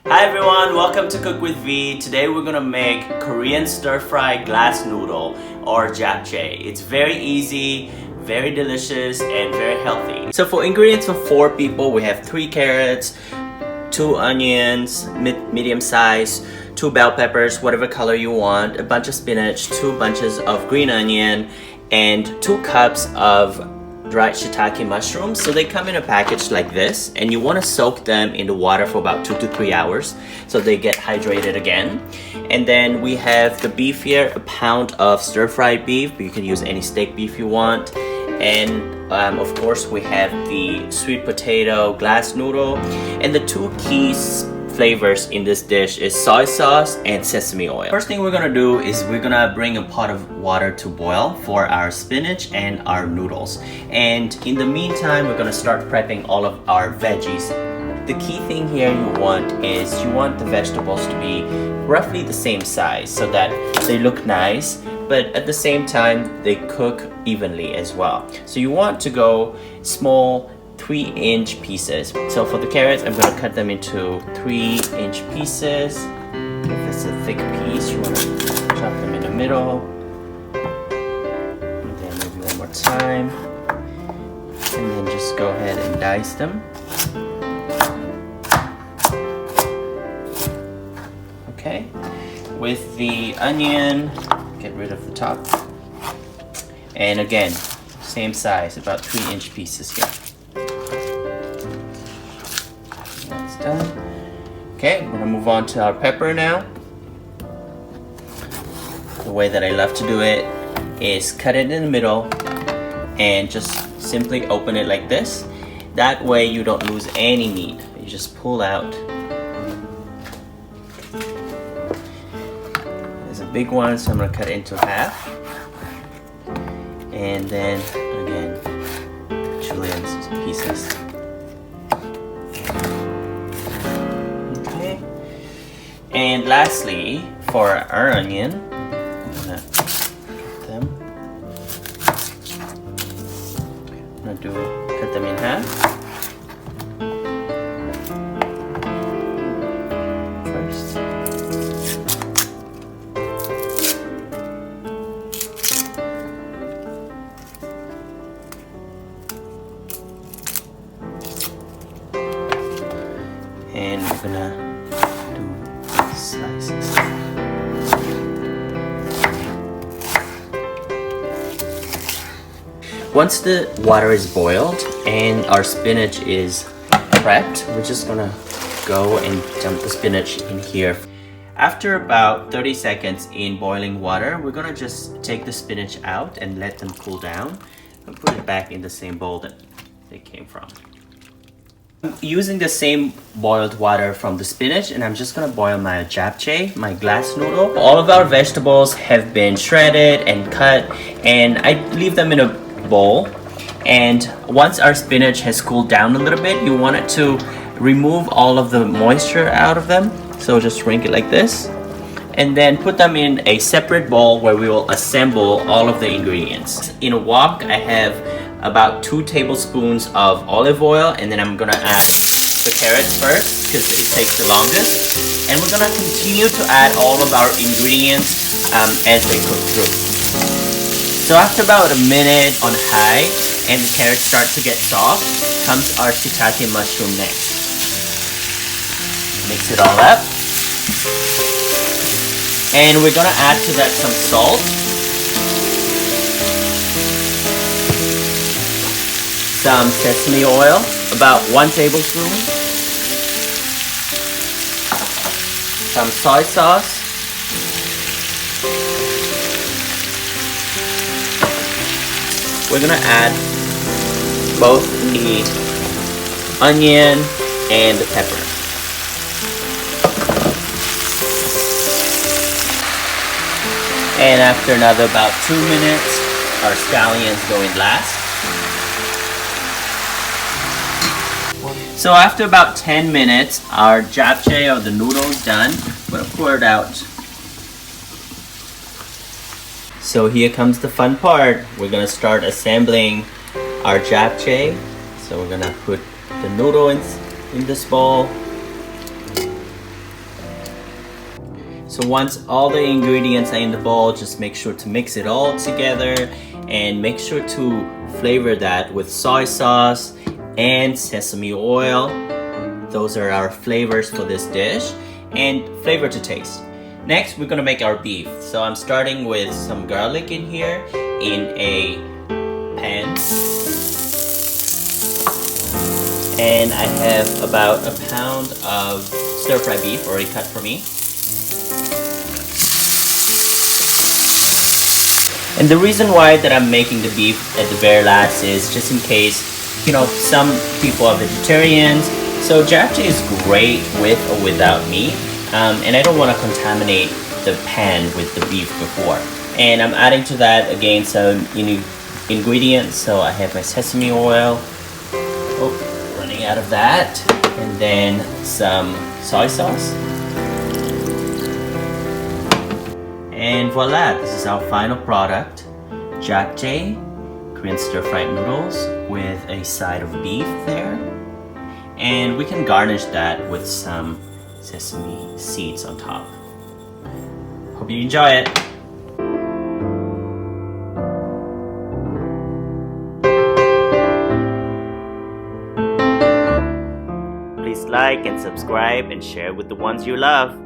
Hi everyone, welcome to Cook with V. Today we're gonna make Korean stir-fry glass noodle or Japchae. It's very easy, very delicious, and very healthy. So for ingredients for 4 people, we have 3 carrots, 2 onions, medium size, 2 bell peppers, whatever color you want, a bunch of spinach, 2 bunches of green onion, and 2 cups of dried shiitake mushrooms. So they come in a package like this, and you want to soak them in the water for about 2 to 3 hours so they get hydrated again. And then we have the beef here, a pound of stir-fried beef, but you can use any steak beef you want. And of course we have the sweet potato glass noodle, and the 2 key flavors in this dish is soy sauce and sesame oil. First thing we're gonna do is we're gonna bring a pot of water to boil for our spinach and our noodles. And in the meantime, we're gonna start prepping all of our veggies. The key thing here you want the vegetables to be roughly the same size so that they look nice, but at the same time they cook evenly as well. So you want to go small 3-inch pieces. So for the carrots, I'm going to cut them into 3-inch pieces. If it's a thick piece, you want to chop them in the middle. And then maybe one more time. And then just go ahead and dice them. Okay. With the onion, get rid of the top. And again, same size, about 3-inch pieces here. Done. Okay, we're gonna move on to our pepper now. The way that I love to do it is cut it in the middle and just simply open it like this. That way you don't lose any meat. You just pull out. There's a big one, so I'm gonna cut it into half. And then again, julienne pieces. And lastly, for our onion, I'm gonna cut them in half. First. And we're gonna slices. Once the water is boiled and our spinach is prepped, we're just gonna go and dump the spinach in here. After about 30 seconds in boiling water, we're gonna just take the spinach out and let them cool down and put it back in the same bowl that they came from. I'm using the same boiled water from the spinach, and I'm just gonna boil my japchae, my glass noodle. All of our vegetables have been shredded and cut, and I leave them in a bowl. And once our spinach has cooled down a little bit, you want it to remove all of the moisture out of them. So just wring it like this, and then put them in a separate bowl where we will assemble all of the ingredients. In a wok, I have about 2 tablespoons of olive oil, and then I'm gonna add the carrots first because it takes the longest, and we're gonna continue to add all of our ingredients as they cook through. So after about a minute on high and the carrots start to get soft, comes our shiitake mushroom next. Mix it all up, and we're gonna add to that some salt, some sesame oil, about 1 tablespoon, some soy sauce, we're gonna add both the onion and the pepper. And after another about 2 minutes, our scallions go in last. So after about 10 minutes, our japchae or the noodle is done. We're gonna pour it out. So here comes the fun part. We're gonna start assembling our japchae. So we're gonna put the noodle in this bowl. So once all the ingredients are in the bowl, just make sure to mix it all together and make sure to flavor that with soy sauce and sesame oil. Those are our flavors for this dish, and flavor to taste. Next, we're gonna make our beef. So I'm starting with some garlic in here in a pan. And I have about a pound of stir-fry beef already cut for me. And the reason why that I'm making the beef at the very last is just in case, you know, some people are vegetarians. So Japchae is great with or without meat. And I don't want to contaminate the pan with the beef before. And I'm adding to that again some ingredients. So I have my sesame oil. Oh, running out of that. And then some soy sauce. And voila, this is our final product. Japchae, Korean stir-fried noodles with a side of beef there. And we can garnish that with some sesame seeds on top. Hope you enjoy it. Please like and subscribe and share with the ones you love.